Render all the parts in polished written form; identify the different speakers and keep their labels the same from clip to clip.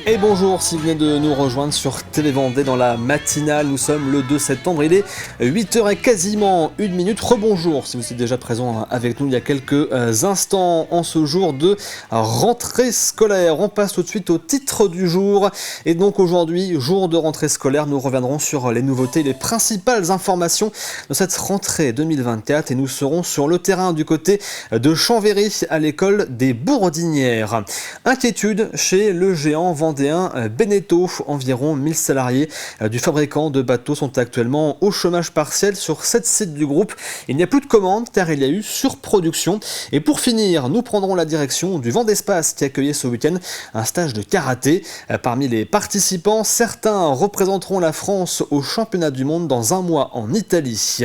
Speaker 1: Et bonjour, si vous venez de nous rejoindre sur TV Vendée dans la matinale, nous sommes le 2 septembre, il est 8h et quasiment 1 minute. Rebonjour si vous êtes déjà présent avec nous il y a quelques instants en ce jour de rentrée scolaire. On passe tout de suite au titre du jour. Et donc aujourd'hui, jour de rentrée scolaire, nous reviendrons sur les nouveautés, les principales informations de cette rentrée 2024 et nous serons sur le terrain du côté de Chambéry à l'école des Bourdinières. Inquiétude chez le géant vendéen Beneteau. Environ 1000 salariés du fabricant de bateaux sont actuellement au chômage partiel sur 7 sites du groupe. Il n'y a plus de commandes car il y a eu surproduction. Et pour finir, nous prendrons la direction du Vendespace qui accueillait ce week-end un stage de karaté. Parmi les participants, certains représenteront la France au championnat du monde dans un mois en Italie.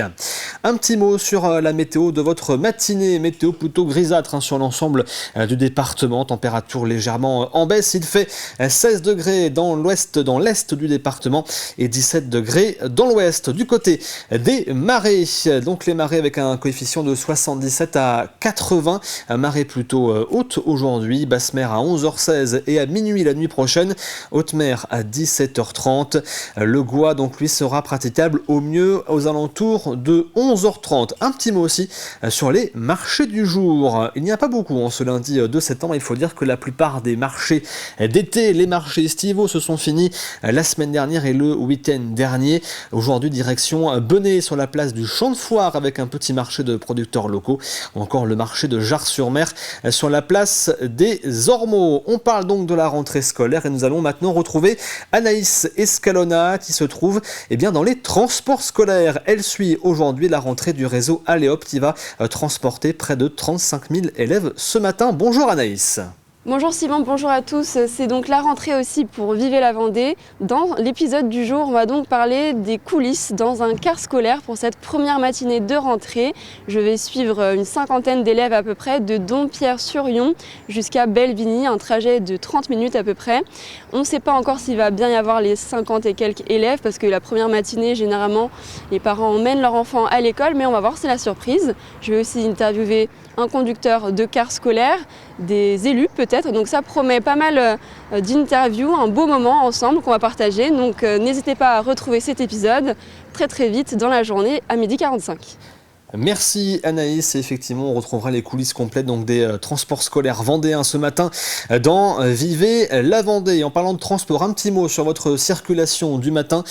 Speaker 1: Un petit mot sur la météo de votre matinée. Météo plutôt grisâtre sur l'ensemble du département. Température légèrement en baisse. Il fait 16 degrés dans l'est du département et 17 degrés dans l'ouest. Du côté des marées, donc les marées avec un coefficient de 77 à 80, marée plutôt haute aujourd'hui, basse mer à 11h16 et à minuit la nuit prochaine, haute mer à 17h30. Le Gois donc lui sera praticable au mieux aux alentours de 11h30. Un petit mot aussi sur les marchés du jour. Il n'y a pas beaucoup en ce lundi 2 septembre, il faut dire que la plupart des marchés d'été, les marchés estivaux se sont finis la semaine dernière et le week-end dernier. Aujourd'hui, direction Benay sur la place du Champ de Foire avec un petit marché de producteurs locaux. Ou encore le marché de Jars-sur-Mer sur la place des Ormeaux. On parle donc de la rentrée scolaire et nous allons maintenant retrouver Anaïs Escalona qui se trouve dans les transports scolaires. Elle suit aujourd'hui la rentrée du réseau Aléop qui va transporter près de 35 000 élèves ce matin. Bonjour Anaïs.
Speaker 2: Bonjour Simon, bonjour à tous. C'est donc la rentrée aussi pour Vivez la Vendée. Dans l'épisode du jour, on va donc parler des coulisses dans un car scolaire pour cette première matinée de rentrée. Je vais suivre une cinquantaine d'élèves à peu près de Dompierre-sur-Yon jusqu'à Bellevigny, un trajet de 30 minutes à peu près. On ne sait pas encore s'il va bien y avoir les 50 et quelques élèves parce que la première matinée, généralement, les parents emmènent leurs enfants à l'école, mais on va voir, c'est la surprise. Je vais aussi interviewer un conducteur de car scolaire, des élus peut-être, donc ça promet pas mal d'interviews, un beau moment ensemble qu'on va partager, donc n'hésitez pas à retrouver cet épisode très vite dans la journée à 12h45.
Speaker 1: Merci Anaïs, et effectivement on retrouvera les coulisses complètes donc des transports scolaires vendéens ce matin dans Vivez la Vendée. En parlant de transport, un petit mot sur votre circulation du matin,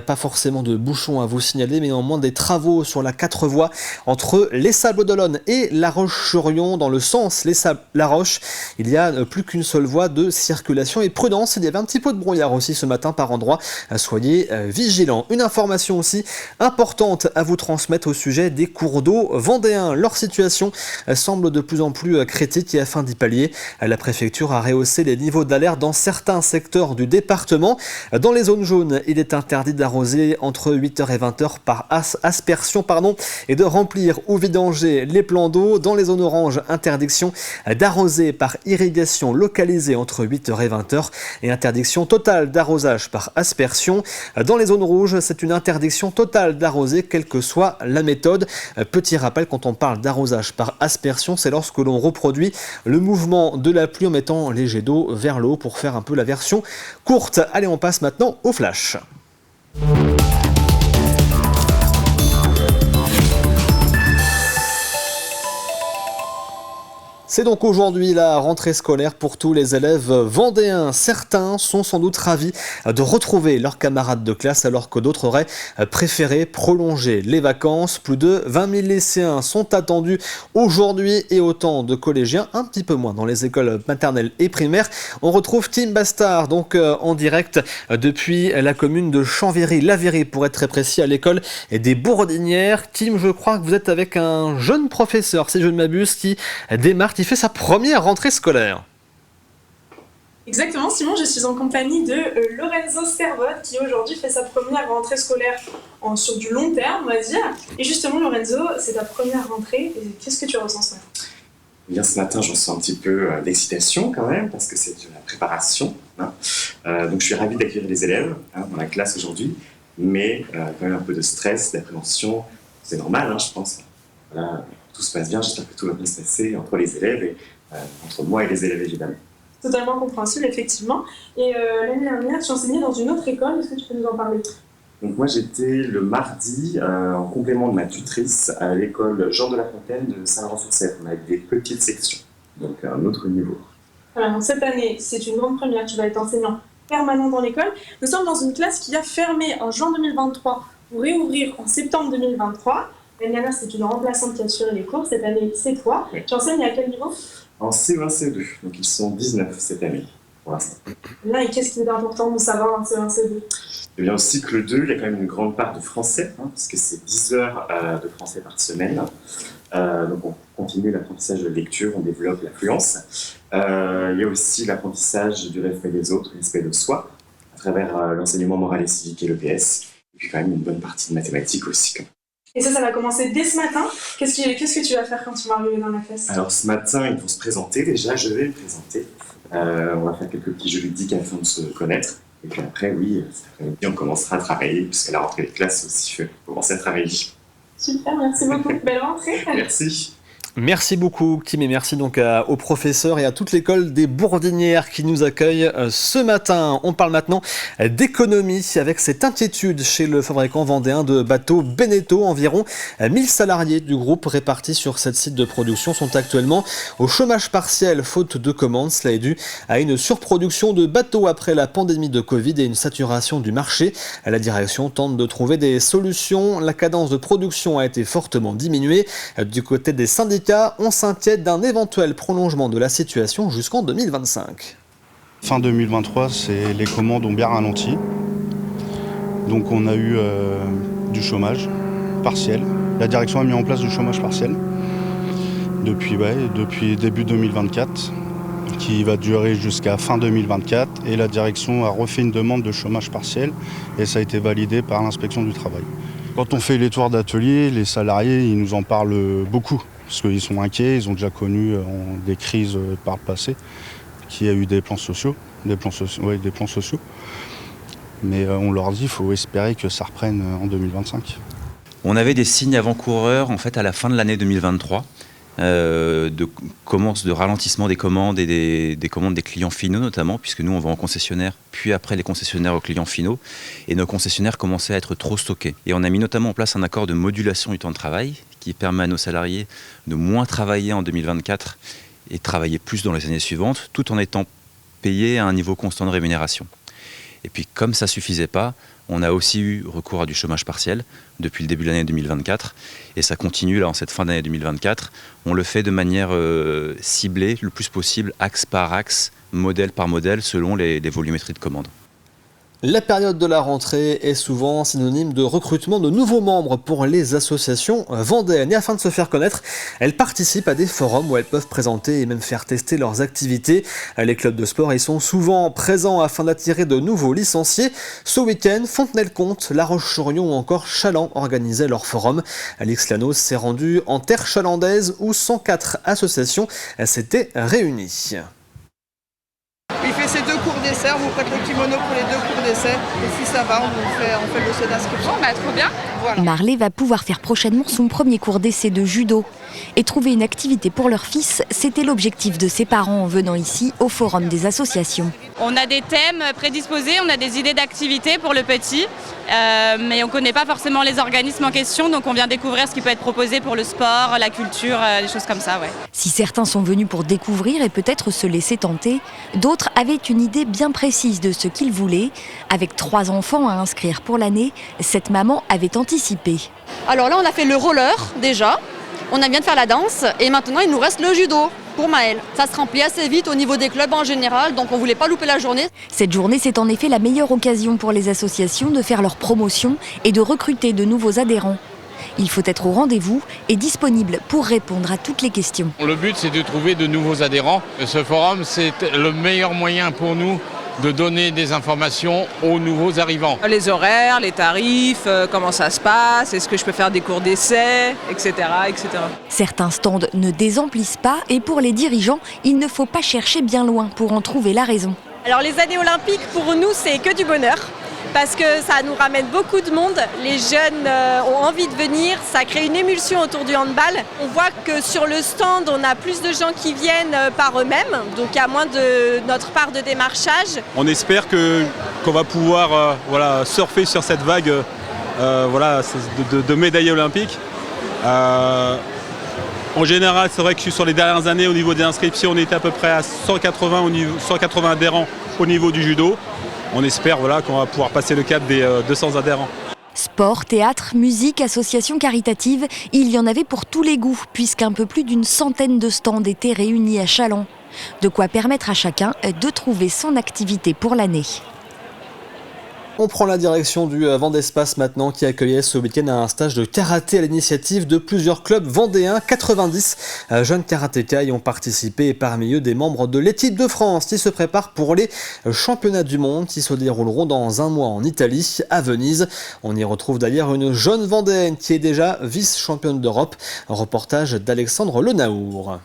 Speaker 1: pas forcément de bouchons à vous signaler mais néanmoins des travaux sur la 4 voies entre les Sables d'Olonne et La Roche-sur-Yon dans le sens les Sables-La Roche. Il y a plus qu'une seule voie de circulation et prudence, il y avait un petit peu de brouillard aussi ce matin par endroits, soyez vigilants. Une information aussi importante à vous transmettre au sujet des cours d'eau vendéens. Leur situation semble de plus en plus critique et afin d'y pallier, la préfecture a rehaussé les niveaux d'alerte dans certains secteurs du département. Dans les zones jaunes, il est interdit d'arroser entre 8h et 20h par aspersion et de remplir ou vidanger les plans d'eau. Dans les zones oranges, interdiction d'arroser par irrigation localisée entre 8h et 20h et interdiction totale d'arrosage par aspersion. Dans les zones rouges, c'est une interdiction totale d'arroser quelle que soit la méthode. Petit rappel, quand on parle d'arrosage par aspersion, c'est lorsque l'on reproduit le mouvement de la pluie en mettant les jets d'eau vers le haut pour faire un peu la version courte. Allez, on passe maintenant au flash. C'est donc aujourd'hui la rentrée scolaire pour tous les élèves vendéens. Certains sont sans doute ravis de retrouver leurs camarades de classe alors que d'autres auraient préféré prolonger les vacances. Plus de 20 000 lycéens sont attendus aujourd'hui et autant de collégiens, un petit peu moins dans les écoles maternelles et primaires. On retrouve Tim Bastard donc en direct depuis la commune de Chambéry-Lavéry pour être très précis à l'école des Bourdinières. Tim, je crois que vous êtes avec un jeune professeur, si je ne m'abuse, qui démarre, qui fait sa première rentrée scolaire.
Speaker 3: Exactement, Simon, je suis en compagnie de Lorenzo Servotte qui aujourd'hui fait sa première rentrée scolaire sur du long terme, on va dire. Et justement, Lorenzo, c'est ta première rentrée, et qu'est-ce que tu ressens ce matin ?
Speaker 4: Bien, ce matin, je ressens un petit peu d'excitation quand même, parce que c'est de la préparation. Donc, je suis ravi d'accueillir les élèves dans la classe aujourd'hui, mais quand même un peu de stress, d'appréhension, c'est normal, je pense. Voilà, tout se passe bien, j'espère que tout va bien se passer entre les élèves et entre moi et les élèves évidemment.
Speaker 3: Totalement compréhensible, effectivement. Et l'année dernière, tu enseignais dans une autre école, est-ce que tu peux nous en parler?
Speaker 4: Donc moi j'étais le mardi en complément de ma tutrice à l'école Jean de La Fontaine de Saint-Laurent-sur-Sèvre. On avait des petites sections, donc un autre niveau.
Speaker 3: Voilà, donc cette année, c'est une grande première, tu vas être enseignant permanent dans l'école. Nous sommes dans une classe qui a fermé en juin 2023 pour réouvrir en septembre 2023. L'année dernière, c'était une remplaçante qui a assuré les cours. Cette année, c'est toi. Oui. Tu enseignes à quel niveau?
Speaker 4: En C1, C2. Donc ils sont 19 cette année, pour l'instant.
Speaker 3: Là, et qu'est-ce qui est important de savoir en C1, C2?
Speaker 4: Eh bien, au cycle 2, il y a quand même une grande part de français, parce que c'est 10 heures de français par semaine. Donc on continue l'apprentissage de lecture, on développe l'affluence. Il y a aussi l'apprentissage du respect des autres, respect de soi, à travers l'enseignement moral et civique et l'EPS. Et puis quand même une bonne partie de mathématiques aussi.
Speaker 3: Et ça va commencer dès ce matin. Qu'est-ce que tu vas faire quand tu vas arriver dans la classe?
Speaker 4: Alors ce matin, ils vont se présenter déjà, je vais me présenter. On va faire quelques petits jeux ludiques afin de se connaître. Et puis après, oui, cet après-midi, on commencera à travailler, puisqu'à la rentrée des classes aussi, il faut commencer à travailler.
Speaker 3: Super, merci beaucoup. Belle rentrée.
Speaker 4: Merci.
Speaker 1: Merci beaucoup Kim et merci donc aux professeurs et à toute l'école des Bourdinières qui nous accueille ce matin. On parle maintenant d'économie avec cette inquiétude chez le fabricant vendéen de bateaux Beneteau. Environ 1000 salariés du groupe répartis sur 7 sites de production sont actuellement au chômage partiel faute de commandes. Cela est dû à une surproduction de bateaux après la pandémie de Covid et une saturation du marché. La direction tente de trouver des solutions. La cadence de production a été fortement diminuée. Du côté des syndicats, on s'inquiète d'un éventuel prolongement de la situation jusqu'en 2025.
Speaker 5: Fin 2023, les commandes ont bien ralenti. Donc on a eu du chômage partiel. La direction a mis en place du chômage partiel depuis début 2024, qui va durer jusqu'à fin 2024. Et la direction a refait une demande de chômage partiel et ça a été validé par l'inspection du travail. Quand on fait les tours d'atelier, les salariés ils nous en parlent beaucoup. Parce qu'ils sont inquiets, ils ont déjà connu des crises par le passé, qu'il y a eu des plans sociaux. Mais on leur dit qu'il faut espérer que ça reprenne en 2025.
Speaker 6: On avait des signes avant-coureurs en fait, à la fin de l'année 2023, de ralentissement des commandes et des commandes des clients finaux notamment, puisque nous on vend en concessionnaire, puis après les concessionnaires aux clients finaux, et nos concessionnaires commençaient à être trop stockés. Et on a mis notamment en place un accord de modulation du temps de travail, qui permet à nos salariés de moins travailler en 2024 et travailler plus dans les années suivantes, tout en étant payés à un niveau constant de rémunération. Et puis comme ça ne suffisait pas, on a aussi eu recours à du chômage partiel depuis le début de l'année 2024 et ça continue là en cette fin d'année 2024. On le fait de manière ciblée, le plus possible, axe par axe, modèle par modèle, selon les volumétries de commandes.
Speaker 1: La période de la rentrée est souvent synonyme de recrutement de nouveaux membres pour les associations vendéennes. Et afin de se faire connaître, elles participent à des forums où elles peuvent présenter et même faire tester leurs activités. Les clubs de sport y sont souvent présents afin d'attirer de nouveaux licenciés. Ce week-end, Fontenay-le-Comte, La Roche-sur-Yon ou encore Chaland organisaient leur forum. Alix Lanos s'est rendu en terre chalandaise où 104 associations s'étaient réunies.
Speaker 7: Il fait ses 2 cours d'essai, on vous prête le kimono pour les 2 cours d'essai. Et si ça va, on fait le dossier d'inscription.
Speaker 8: Trop bien.
Speaker 7: Voilà.
Speaker 9: Marley va pouvoir faire prochainement son premier cours d'essai de judo. Et trouver une activité pour leur fils, c'était l'objectif de ses parents en venant ici au Forum des associations.
Speaker 8: On a des thèmes prédisposés, on a des idées d'activités pour le petit, mais on ne connaît pas forcément les organismes en question, donc on vient découvrir ce qui peut être proposé pour le sport, la culture, des choses comme ça. Ouais.
Speaker 9: Si certains sont venus pour découvrir et peut-être se laisser tenter, d'autres avaient une idée bien précise de ce qu'ils voulaient. Avec 3 enfants à inscrire pour l'année, cette maman avait anticipé.
Speaker 10: Alors là, on a fait le roller déjà. On vient de faire la danse et maintenant il nous reste le judo pour Maëlle. Ça se remplit assez vite au niveau des clubs en général, donc on ne voulait pas louper la journée.
Speaker 9: Cette journée, c'est en effet la meilleure occasion pour les associations de faire leur promotion et de recruter de nouveaux adhérents. Il faut être au rendez-vous et disponible pour répondre à toutes les questions.
Speaker 11: Le but, c'est de trouver de nouveaux adhérents. Ce forum, c'est le meilleur moyen pour nous de donner des informations aux nouveaux arrivants.
Speaker 7: Les horaires, les tarifs, comment ça se passe, est-ce que je peux faire des cours d'essai, etc., etc.
Speaker 9: Certains stands ne désemplissent pas et pour les dirigeants, il ne faut pas chercher bien loin pour en trouver la raison.
Speaker 10: Alors les années olympiques, pour nous, c'est que du bonheur.
Speaker 12: parce que ça nous ramène beaucoup de monde. Les jeunes ont envie de venir, ça crée une émulsion autour du handball. On voit que sur le stand, on a plus de gens qui viennent par eux-mêmes, donc il y a moins de notre part de démarchage.
Speaker 13: On espère qu'on va pouvoir surfer sur cette vague de médailles olympiques. En général, c'est vrai que sur les dernières années, au niveau des inscriptions, on était à peu près à 180 adhérents au niveau du judo. On espère qu'on va pouvoir passer le cap des 200 adhérents.
Speaker 9: Sport, théâtre, musique, associations caritatives, il y en avait pour tous les goûts, puisqu'un peu plus d'une centaine de stands étaient réunis à Challans. De quoi permettre à chacun de trouver son activité pour l'année.
Speaker 1: On prend la direction du Vendespace maintenant qui accueillait ce week-end un stage de karaté à l'initiative de plusieurs clubs vendéens. 90 jeunes karatékas y ont participé et parmi eux des membres de l'équipe de France qui se préparent pour les championnats du monde qui se dérouleront dans un mois en Italie, à Venise. On y retrouve d'ailleurs une jeune vendéenne qui est déjà vice-championne d'Europe. Reportage d'Alexandre Lenaour.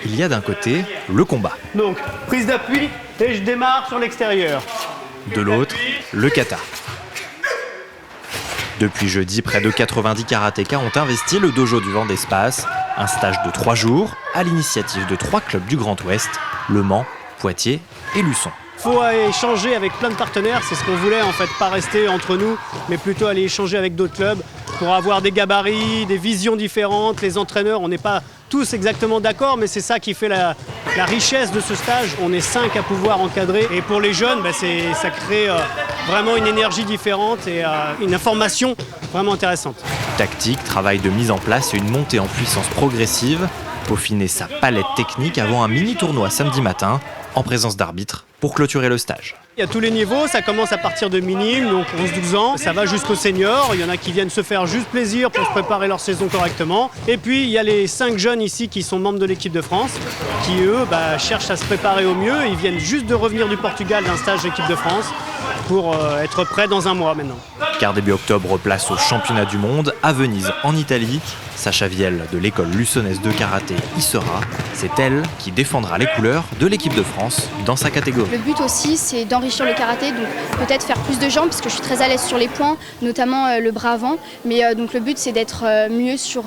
Speaker 14: Il y a d'un côté le combat.
Speaker 15: Donc, prise d'appui et je démarre sur l'extérieur.
Speaker 14: De l'autre, le kata. Depuis jeudi, près de 90 karatékas ont investi le dojo du Vendespace, un stage de 3 jours à l'initiative de 3 clubs du Grand Ouest, Le Mans, Poitiers et Luçon.
Speaker 15: Il faut échanger avec plein de partenaires, c'est ce qu'on voulait en fait, pas rester entre nous, mais plutôt aller échanger avec d'autres clubs pour avoir des gabarits, des visions différentes. Les entraîneurs, on n'est pas tous exactement d'accord, mais c'est ça qui fait la richesse de ce stage. On est 5 à pouvoir encadrer et pour les jeunes, ça crée vraiment une énergie différente et une information vraiment intéressante.
Speaker 14: Tactique, travail de mise en place et une montée en puissance progressive. Peaufiner sa palette technique avant un mini-tournoi samedi matin en présence d'arbitres pour clôturer le stage.
Speaker 15: Il y a tous les niveaux, ça commence à partir de minimes, donc 11-12 ans, ça va jusqu'aux seniors, il y en a qui viennent se faire juste plaisir pour se préparer leur saison correctement. Et puis il y a les 5 jeunes ici qui sont membres de l'équipe de France, qui eux cherchent à se préparer au mieux, ils viennent juste de revenir du Portugal d'un stage d'équipe de France pour être prêts dans un mois maintenant.
Speaker 14: Car début octobre, place au championnat du monde à Venise en Italie. Sacha Viel de l'école luçonnaise de karaté y sera. C'est elle qui défendra les couleurs de l'équipe de France dans sa catégorie.
Speaker 16: Le but aussi, c'est d'enrichir le karaté, donc peut-être faire plus de jambes, parce que je suis très à l'aise sur les poings, notamment le bras avant. Mais donc le but, c'est d'être mieux sur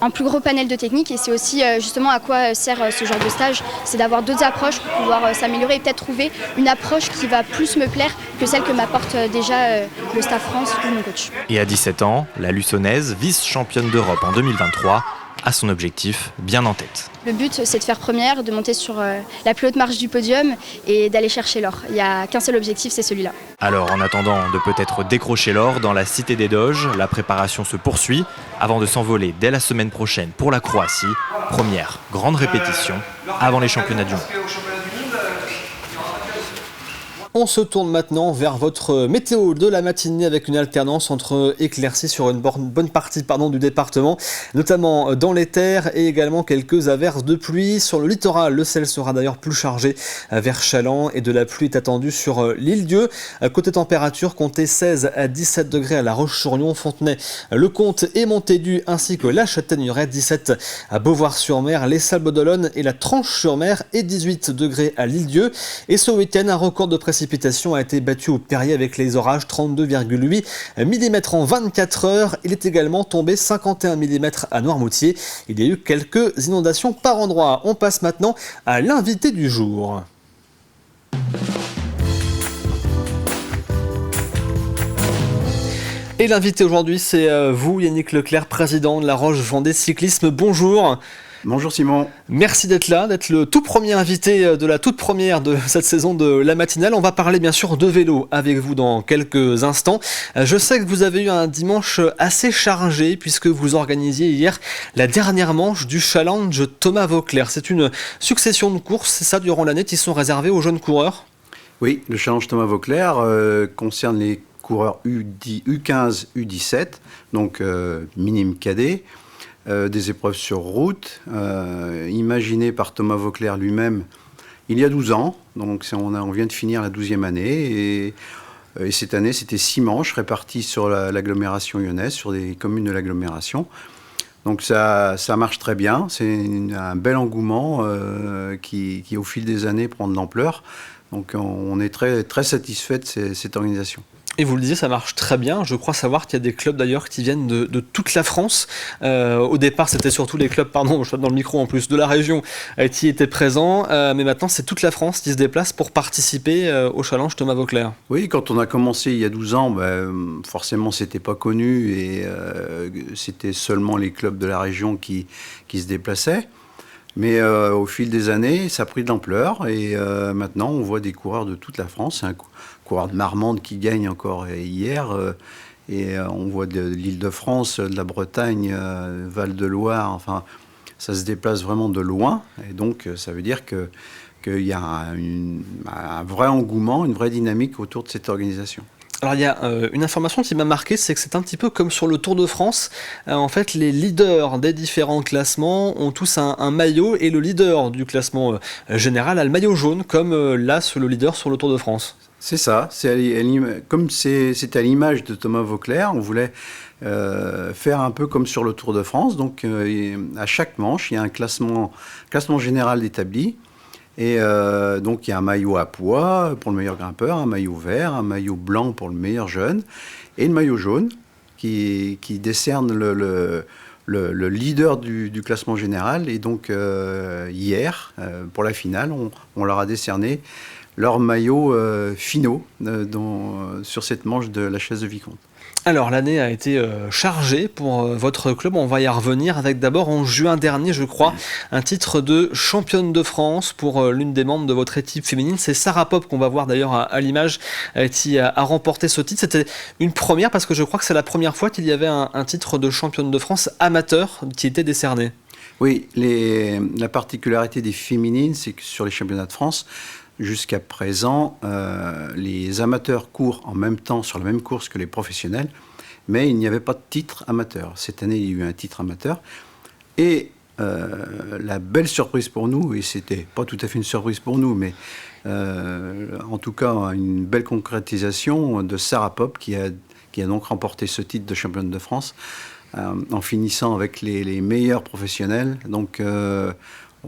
Speaker 16: un plus gros panel de techniques, et c'est aussi justement à quoi sert ce genre de stage, c'est d'avoir d'autres approches pour pouvoir s'améliorer et peut-être trouver une approche qui va plus me plaire que celle que m'apporte déjà le staff France ou mon coach.
Speaker 14: Et à 17 ans, la luçonnaise, vice-championne d'Europe en 2023, a son objectif bien en tête.
Speaker 16: Le but, c'est de faire première, de monter sur la plus haute marche du podium et d'aller chercher l'or. Il n'y a qu'un seul objectif, c'est celui-là.
Speaker 14: Alors, en attendant de peut-être décrocher l'or dans la Cité des Doges, la préparation se poursuit avant de s'envoler dès la semaine prochaine pour la Croatie. Première grande répétition avant les championnats du monde.
Speaker 1: On se tourne maintenant vers votre météo de la matinée avec une alternance entre éclaircies sur une bonne partie du département, notamment dans les terres et également quelques averses de pluie. Sur le littoral, le ciel sera d'ailleurs plus chargé vers Challans et de la pluie est attendue sur l'Île-Dieu. Côté température, comptez 16 à 17 degrés à La Roche-sur-Yon, Fontenay, Le Comte et Montaigu ainsi que la Châtaigneraie, 17 à Beauvoir-sur-Mer, les Sables-d'Olonne et la Tranche-sur-Mer et 18 degrés à l'Île-Dieu. Et ce week-end, un record de précipitation a été battu au Perrier avec les orages, 32,8 mm en 24 heures. Il est également tombé 51 mm à Noirmoutier. Il y a eu quelques inondations par endroits. On passe maintenant à l'invité du jour. Et l'invité aujourd'hui, c'est vous, Yannick Leclerc, président de la Roche Vendée Cyclisme. Bonjour.
Speaker 17: Bonjour Simon.
Speaker 1: Merci d'être là, d'être le tout premier invité de la toute première de cette saison de la matinale. On va parler bien sûr de vélo avec vous dans quelques instants. Je sais que vous avez eu un dimanche assez chargé puisque vous organisiez hier la dernière manche du challenge Thomas Vauclair. C'est une succession de courses, c'est ça, durant l'année, qui sont réservées aux jeunes coureurs ?
Speaker 17: Oui, le challenge Thomas Vauclair concerne les coureurs U15, U17, donc minime cadet. Des épreuves sur route, imaginées par Thomas Vauclair lui-même il y a 12 ans. Donc on vient de finir la 12e année. Et cette année, c'était 6 manches réparties sur l'agglomération lyonnaise, sur des communes de l'agglomération. Donc ça marche très bien. C'est un bel engouement qui, au fil des années, prend de l'ampleur. Donc on est très, très satisfait de cette organisation.
Speaker 1: Et vous le disiez, ça marche très bien. Je crois savoir qu'il y a des clubs d'ailleurs qui viennent de toute la France. Au départ, c'était surtout les clubs, je suis dans le micro en plus, de la région qui étaient présents. Mais maintenant, c'est toute la France qui se déplace pour participer au challenge Thomas Voeckler.
Speaker 17: Oui, quand on a commencé il y a 12 ans, forcément, c'était pas connu et c'était seulement les clubs de la région qui se déplaçaient. Mais au fil des années, ça a pris de l'ampleur et maintenant, on voit des coureurs de toute la France. C'est un coureur de Marmande qui gagne encore hier. Et on voit de l'Île-de-France, de la Bretagne, Val-de-Loire. Enfin, ça se déplace vraiment de loin. Et donc, ça veut dire qu'il y a un vrai engouement, une vraie dynamique autour de cette organisation.
Speaker 1: Alors il y a une information qui m'a marqué, c'est que c'est un petit peu comme sur le Tour de France. En fait, les leaders des différents classements ont tous un maillot et le leader du classement général a le maillot jaune, comme le leader sur le Tour de France.
Speaker 17: C'est ça. Comme c'est à l'image de Thomas Voeckler, on voulait faire un peu comme sur le Tour de France. Donc à chaque manche, il y a un classement général établi. Et donc il y a un maillot à pois pour le meilleur grimpeur, un maillot vert, un maillot blanc pour le meilleur jeune, et le maillot jaune qui décerne le leader du classement général. Et donc hier, pour la finale, on leur a décerné leurs maillots finaux sur cette manche de la chaise de Vicomte.
Speaker 1: Alors l'année a été chargée pour votre club, on va y revenir avec d'abord en juin dernier je crois un titre de championne de France pour l'une des membres de votre équipe féminine, c'est Sarah Popp qu'on va voir d'ailleurs à l'image qui a remporté ce titre. C'était une première parce que je crois que c'est la première fois qu'il y avait un titre de championne de France amateur qui était décerné.
Speaker 17: Oui, la particularité des féminines c'est que sur les championnats de France, jusqu'à présent, les amateurs courent en même temps sur la même course que les professionnels, mais il n'y avait pas de titre amateur. Cette année, il y a eu un titre amateur. Et la belle surprise pour nous, et c'était pas tout à fait une surprise pour nous, mais en tout cas une belle concrétisation de Sarah Popp qui a donc remporté ce titre de championne de France en finissant avec les meilleurs professionnels. Donc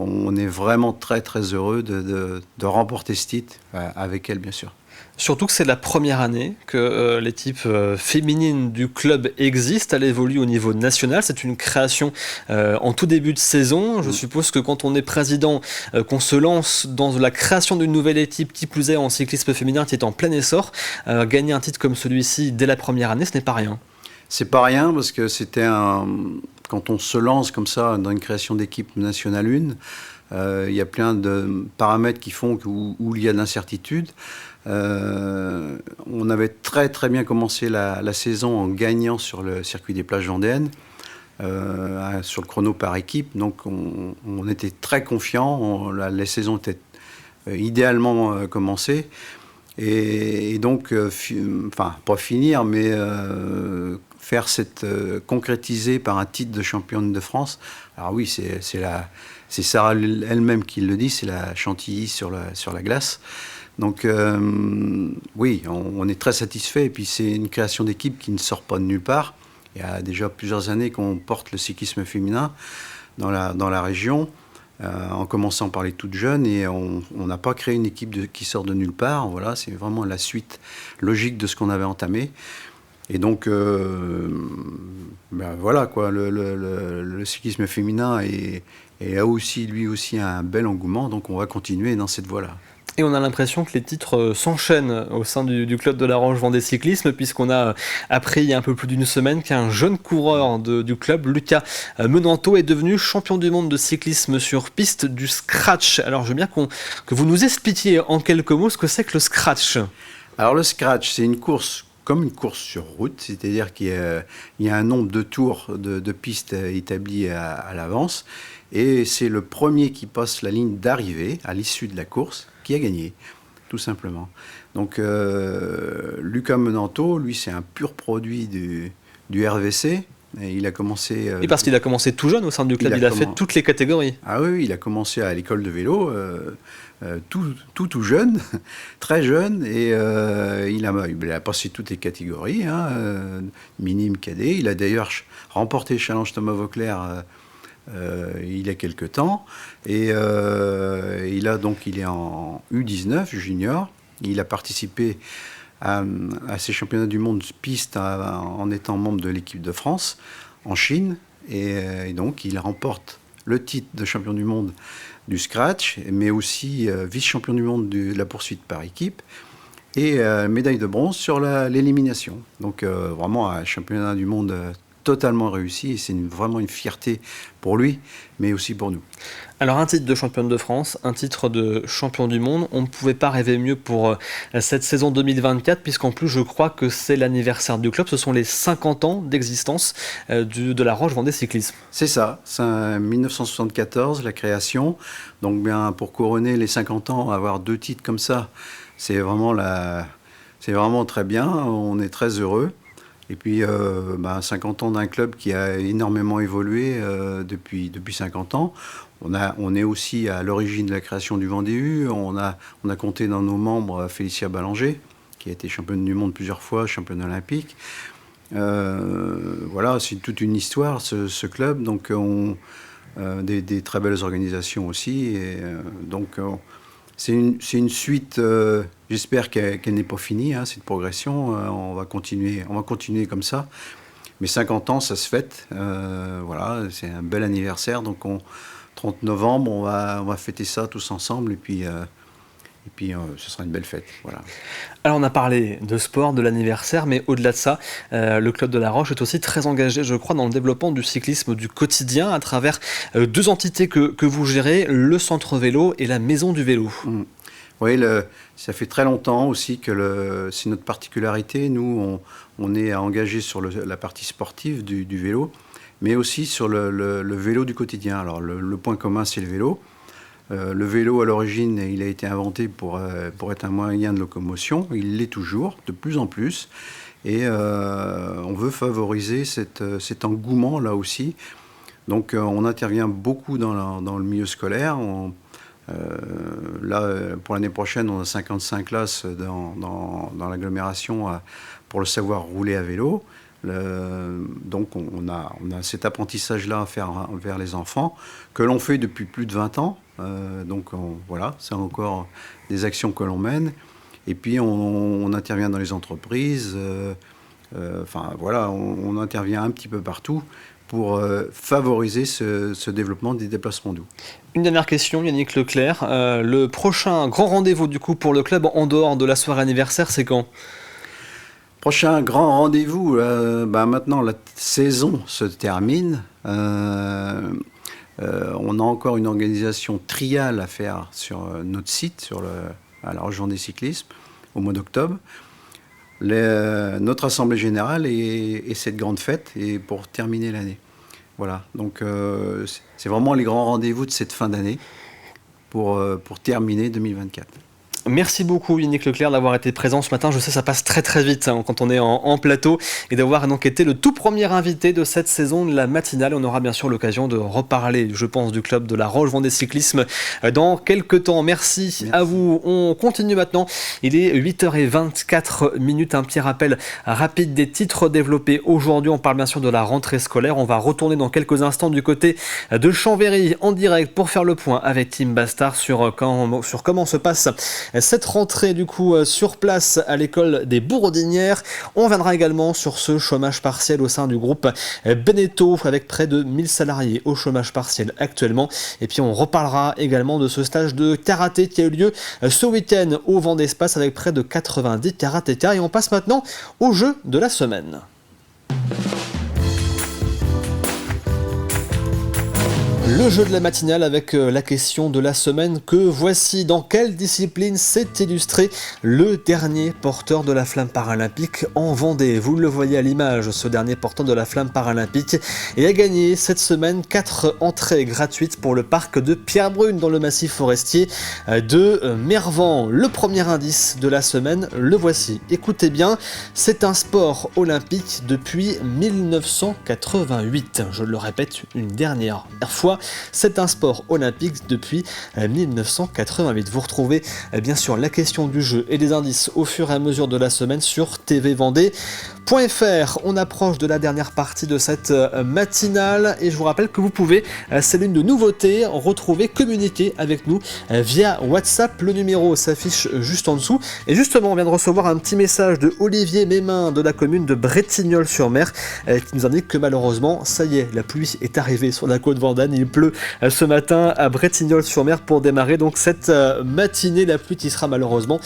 Speaker 17: on est vraiment très très heureux de remporter ce titre avec elle bien sûr.
Speaker 1: Surtout que c'est la première année que l'équipe féminine du club existe, elle évolue au niveau national, c'est une création en tout début de saison. Je suppose que quand on est président, qu'on se lance dans la création d'une nouvelle équipe, qui plus est en cyclisme féminin qui est en plein essor, gagner un titre comme celui-ci dès la première année, ce n'est pas rien.
Speaker 17: C'est pas rien parce que quand on se lance comme ça dans une création d'équipe nationale 1, il y a plein de paramètres qui font où il y a de l'incertitude. On avait très très bien commencé la saison en gagnant sur le circuit des plages vendéennes, sur le chrono par équipe. Donc on était très confiants, la saison était idéalement commencée. Et donc, pas finir, mais faire concrétiser par un titre de championne de France. Alors oui, c'est Sarah elle-même qui le dit, c'est la Chantilly sur la glace. Donc oui, on est très satisfait. Et puis c'est une création d'équipe qui ne sort pas de nulle part. Il y a déjà plusieurs années qu'on porte le cyclisme féminin dans la région. En commençant par les toutes jeunes, et on n'a pas créé une équipe qui sort de nulle part. Voilà, c'est vraiment la suite logique de ce qu'on avait entamé. Et donc, voilà quoi, le cyclisme féminin a aussi, lui aussi, un bel engouement. Donc, on va continuer dans cette voie-là.
Speaker 1: Et on a l'impression que les titres s'enchaînent au sein du club de la Roche Vendée Cyclisme, puisqu'on a appris il y a un peu plus d'une semaine qu'un jeune coureur du club, Lucas Menanto, est devenu champion du monde de cyclisme sur piste du scratch. Alors je veux bien que vous nous expliquiez en quelques mots ce que c'est que le scratch.
Speaker 17: Alors le scratch, c'est une course comme une course sur route, c'est-à-dire qu'il y a un nombre de tours de piste établi à l'avance, et c'est le premier qui passe la ligne d'arrivée à l'issue de la course qui a gagné, tout simplement. Donc Lucas Menanto, lui, c'est un pur produit du RVC. Et il a commencé...
Speaker 1: Et parce qu'il a commencé tout jeune au sein du club, il a fait toutes les catégories.
Speaker 17: Ah oui, il a commencé à l'école de vélo, tout jeune, très jeune, et il a passé toutes les catégories, minime, cadet. Il a d'ailleurs remporté le challenge Thomas Voeckler il y a quelque temps. Et il est en U19 junior. Il a participé à ces championnats du monde piste en étant membre de l'équipe de France en Chine. Et donc, il remporte le titre de champion du monde du scratch, mais aussi vice-champion du monde de la poursuite par équipe et médaille de bronze sur l'élimination. Donc, vraiment un championnat du monde totalement réussi et c'est vraiment une fierté pour lui, mais aussi pour nous.
Speaker 1: Alors un titre de championne de France, un titre de champion du monde, on ne pouvait pas rêver mieux pour cette saison 2024 puisqu'en plus je crois que c'est l'anniversaire du club, ce sont les 50 ans d'existence de la Roche Vendée Cyclisme.
Speaker 17: C'est ça, c'est 1974 la création, donc bien pour couronner les 50 ans, avoir 2 titres comme ça, c'est vraiment très bien, on est très heureux. Et puis, 50 ans d'un club qui a énormément évolué depuis 50 ans. On est aussi à l'origine de la création du Vendée U. On a compté dans nos membres Félicia Ballanger, qui a été championne du monde plusieurs fois, championne olympique. Voilà, c'est toute une histoire, ce club. Donc, des très belles organisations aussi. Et, c'est une suite, j'espère qu'elle n'est pas finie, cette progression. On va continuer comme ça. Mais 50 ans, ça se fête. Voilà, c'est un bel anniversaire. Donc, 30 novembre, on va fêter ça tous ensemble. Et puis, ce sera une belle fête. Voilà.
Speaker 1: Alors, on a parlé de sport, de l'anniversaire, mais au-delà de ça, le Club de la Roche est aussi très engagé, je crois, dans le développement du cyclisme du quotidien à travers 2 entités que vous gérez, le Centre Vélo et la Maison du Vélo.
Speaker 17: Oui, ça fait très longtemps aussi que c'est notre particularité. Nous, on est engagé sur la partie sportive du vélo, mais aussi sur le vélo du quotidien. Alors, le point commun, c'est le vélo. Le vélo, à l'origine, il a été inventé pour être un moyen de locomotion. Il l'est toujours, de plus en plus. Et on veut favoriser cet engouement, là aussi. Donc, on intervient beaucoup dans le milieu scolaire. Là, pour l'année prochaine, on a 55 classes dans l'agglomération pour le savoir rouler à vélo. Donc, on a cet apprentissage-là à faire vers les enfants, que l'on fait depuis plus de 20 ans. Voilà, c'est encore des actions que l'on mène. Et puis, on intervient dans les entreprises. Voilà, on intervient un petit peu partout pour favoriser ce développement des déplacements doux.
Speaker 1: Une dernière question, Yannick Leclerc. Le prochain grand rendez-vous du coup pour le club en dehors de la soirée anniversaire, c'est quand ?
Speaker 17: Prochain grand rendez-vous, maintenant la saison se termine. On a encore une organisation triale à faire sur notre site, à la Roche Vendée Cyclisme, au mois d'octobre. Notre assemblée générale et cette grande fête et pour terminer l'année. Voilà, donc c'est vraiment les grands rendez-vous de cette fin d'année pour terminer 2024.
Speaker 1: Merci beaucoup Yannick Leclerc d'avoir été présent ce matin. Je sais ça passe très très vite quand on est en plateau et d'avoir donc été le tout premier invité de cette saison de la matinale. On aura bien sûr l'occasion de reparler, je pense, du club de la Roche Vendée Cyclisme dans quelques temps. Merci à vous. On continue maintenant. Il est 8h24. Un petit rappel rapide des titres développés aujourd'hui. On parle bien sûr de la rentrée scolaire. On va retourner dans quelques instants du côté de Chambéry en direct pour faire le point avec Tim Bastard sur comment se passe cette rentrée du coup sur place à l'école des Bourdinières. On reviendra également sur ce chômage partiel au sein du groupe Beneteau avec près de 1000 salariés au chômage partiel actuellement. Et puis on reparlera également de ce stage de karaté qui a eu lieu ce week-end au Vendée Espace avec près de 90 karatékas. Et on passe maintenant au jeu de la semaine. Le jeu de la matinale avec la question de la semaine que voici. Dans quelle discipline s'est illustré le dernier porteur de la flamme paralympique en Vendée ? Vous le voyez à l'image, ce dernier porteur de la flamme paralympique et a gagné cette semaine 4 entrées gratuites pour le parc de Pierrebrune dans le massif forestier de Mervan. Le premier indice de la semaine, le voici. Écoutez bien, c'est un sport olympique depuis 1988. Je le répète une dernière fois. C'est un sport olympique depuis 1988. Vous retrouvez bien sûr la question du jeu et des indices au fur et à mesure de la semaine sur tvvendée.fr. On approche de la dernière partie de cette matinale et je vous rappelle que vous pouvez, c'est l'une de nouveautés, retrouver, communiquer avec nous via WhatsApp. Le numéro s'affiche juste en dessous. Et justement, on vient de recevoir un petit message de Olivier Mémin de la commune de Bretignolles-sur-Mer qui nous indique que malheureusement, ça y est, la pluie est arrivée sur la côte Vandane. Il pleut ce matin à Bretignolles-sur-Mer pour démarrer donc cette matinée. La pluie qui sera malheureusement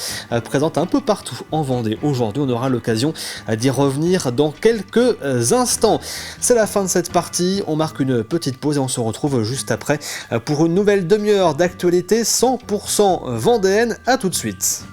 Speaker 1: présente un peu partout en Vendée. Aujourd'hui, on aura l'occasion d'y revenir dans quelques instants. C'est la fin de cette partie. On marque une petite pause et on se retrouve juste après pour une nouvelle demi-heure d'actualité 100% vendéenne. À tout de suite.